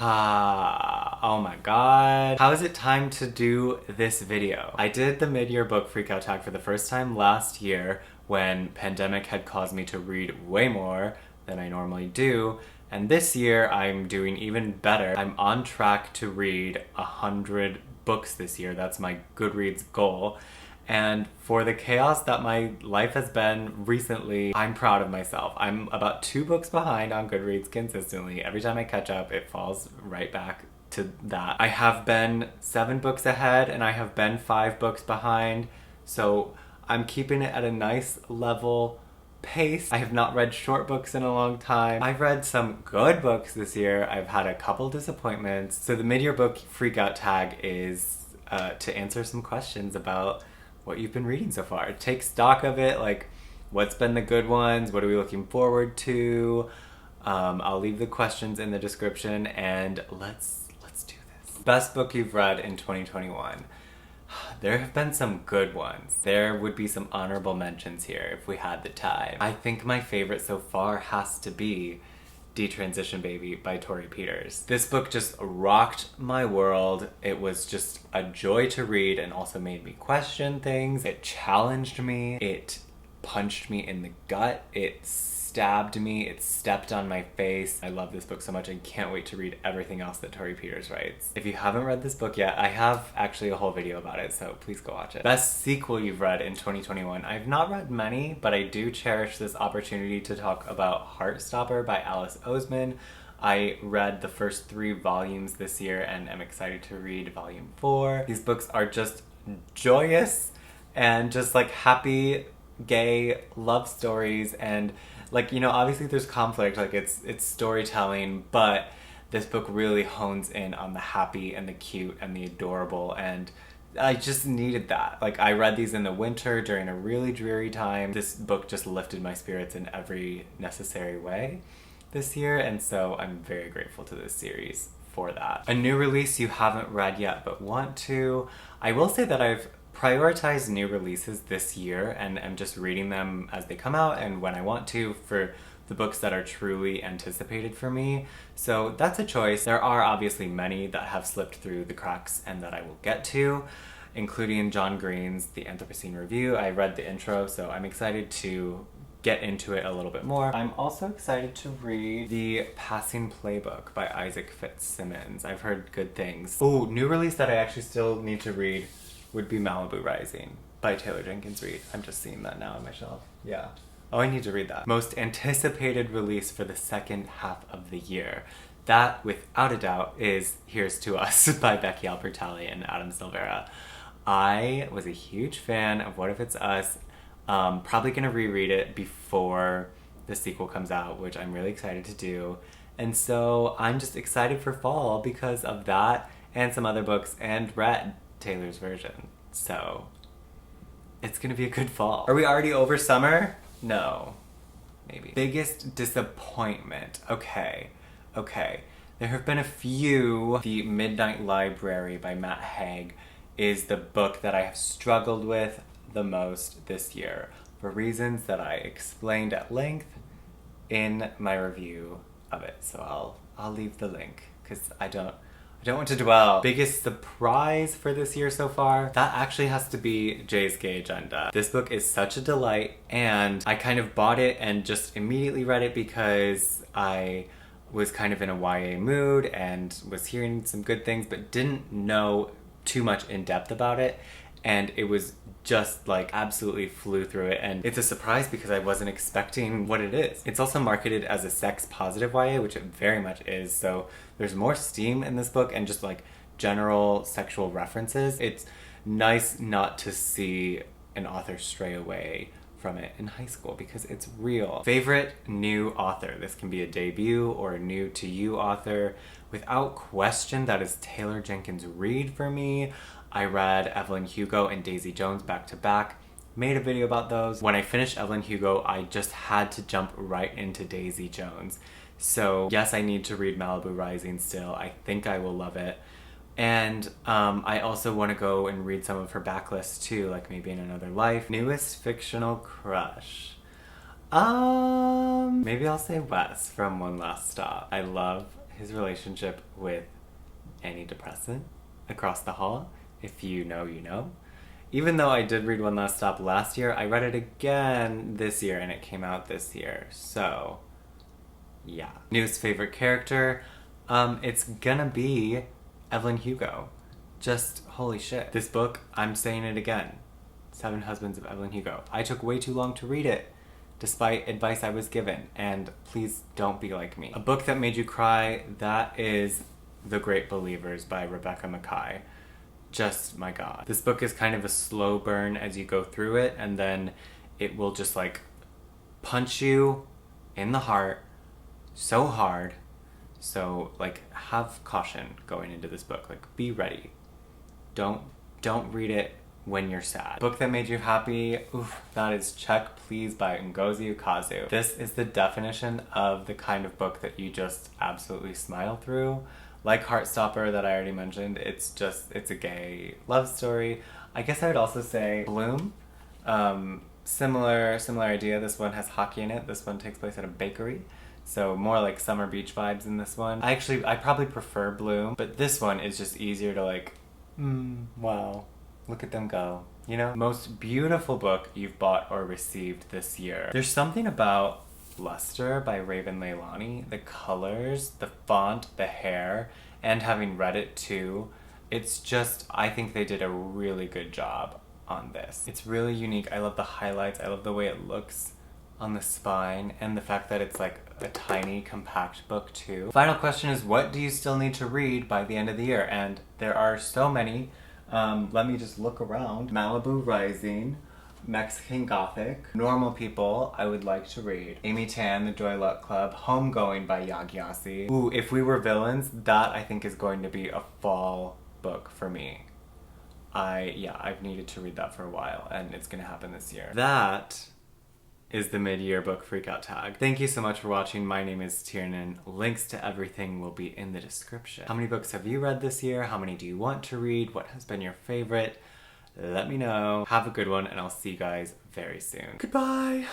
Oh my god. How is it time to do this video? I did the mid-year book Freakout tag for the first time last year when pandemic had caused me to read way more than I normally do. And this year I'm doing even better. I'm on track to read 100 books this year. That's my Goodreads goal. And for the chaos that my life has been recently, I'm proud of myself. I'm about 2 books behind on Goodreads consistently. Every time I catch up, it falls right back to that. I have been 7 books ahead and I have been 5 books behind. So I'm keeping it at a nice level pace. I have not read short books in a long time. I've read some good books this year. I've had a couple disappointments. So the mid-year book Freakout tag is to answer some questions about what you've been reading so far. Take stock of it, like what's been the good ones, what are we looking forward to. I'll leave the questions in the description and let's do this. Best book you've read in 2021. There have been some good ones. There would be some honorable mentions here if we had the time. I think my favorite so far has to be Detransition Baby by Tori Peters. This book just rocked my world. It was just a joy to read and also made me question things. It challenged me. It punched me in the gut. It stabbed me. It stepped on my face. I love this book so much. I can't wait to read everything else that Tori Peters writes. If you haven't read this book yet, I have actually a whole video about it, so please go watch it. Best sequel you've read in 2021. I've not read many, but I do cherish this opportunity to talk about Heartstopper by Alice Oseman. I read the first 3 volumes this year and am excited to read volume 4. These books are just joyous and just like happy, gay love stories, and like, you know, obviously there's conflict, like it's storytelling, but this book really hones in on the happy and the cute and the adorable, and I just needed that. Like, I read these in the winter during a really dreary time. This book just lifted my spirits in every necessary way this year, and so I'm very grateful to this series for that. A new release you haven't read yet but want to. I will say that I've prioritize new releases this year and I'm just reading them as they come out and when I want to for the books that are truly anticipated for me. So that's a choice. There are obviously many that have slipped through the cracks and that I will get to, including John Green's The Anthropocene Review. I read the intro, so I'm excited to get into it a little bit more. I'm also excited to read The Passing Playbook by Isaac Fitzsimmons. I've heard good things. Oh, new release that I actually still need to read would be Malibu Rising by Taylor Jenkins Reid. I'm just seeing that now on my shelf. Yeah. Oh, I need to read that. Most anticipated release for the second half of the year. That, without a doubt, is Here's to Us by Becky Albertalli and Adam Silvera. I was a huge fan of What If It's Us. Probably gonna reread it before the sequel comes out, which I'm really excited to do. And so I'm just excited for fall because of that and some other books and read Taylor's version. So it's gonna be a good fall. Are we already over summer? No. Maybe. Biggest disappointment. Okay. There have been a few. The Midnight Library by Matt Haig is the book that I have struggled with the most this year for reasons that I explained at length in my review of it. So I'll leave the link because I don't want to dwell. Biggest surprise for this year so far? That actually has to be Jay's Gay Agenda. This book is such a delight and I kind of bought it and just immediately read it because I was kind of in a YA mood and was hearing some good things but didn't know too much in depth about it. And it was just like absolutely flew through it, and it's a surprise because I wasn't expecting what it is. It's also marketed as a sex positive YA, which it very much is, so there's more steam in this book and just like general sexual references. It's nice not to see an author stray away from it in high school because it's real. Favorite new author. This can be a debut or a new to you author. Without question, that is Taylor Jenkins Reid for me. I read Evelyn Hugo and Daisy Jones back to back. Made a video about those. When I finished Evelyn Hugo, I just had to jump right into Daisy Jones. So yes, I need to read Malibu Rising still. I think I will love it. And I also want to go and read some of her backlist too, like maybe In Another Life. Newest fictional crush. Maybe I'll say Wes from One Last Stop. I love his relationship with antidepressant across the hall. If you know, you know. Even though I did read One Last Stop last year, I read it again this year and it came out this year. So, yeah. Newest favorite character? It's gonna be Evelyn Hugo. Just holy shit. This book, I'm saying it again. 7 Husbands of Evelyn Hugo. I took way too long to read it, despite advice I was given, and please don't be like me. A book that made you cry, that is The Great Believers by Rebecca Makkai. Just, my god. This book is kind of a slow burn as you go through it, and then it will just like punch you in the heart so hard. So like have caution going into this book. Like be ready. Don't read it when you're sad. Book that made you happy, oof, that is Check Please by Ngozi Ukazu. This is the definition of the kind of book that you just absolutely smile through. Like Heartstopper that I already mentioned, it's a gay love story. I guess I would also say Bloom. Similar idea. This one has hockey in it. This one takes place at a bakery. So more like summer beach vibes in this one. I probably prefer Bloom, but this one is just easier to like, wow. Look at them go. You know? Most beautiful book you've bought or received this year. There's something about Luster by Raven Leilani. The colors, the font, the hair, and having read it too. It's just, I think they did a really good job on this. It's really unique. I love the highlights. I love the way it looks on the spine and the fact that it's like a tiny, compact book too. Final question is, what do you still need to read by the end of the year? And there are so many. Let me just look around. Malibu Rising, Mexican Gothic, Normal People, I would like to read. Amy Tan, The Joy Luck Club, Homegoing by Yagyasi. Ooh, If We Were Villains, that I think is going to be a fall book for me. I've needed to read that for a while and it's gonna happen this year. That is the mid-year book Freakout tag. Thank you so much for watching. My name is Tiernan. Links to everything will be in the description. How many books have you read this year? How many do you want to read? What has been your favorite? Let me know. Have a good one and I'll see you guys very soon. Goodbye!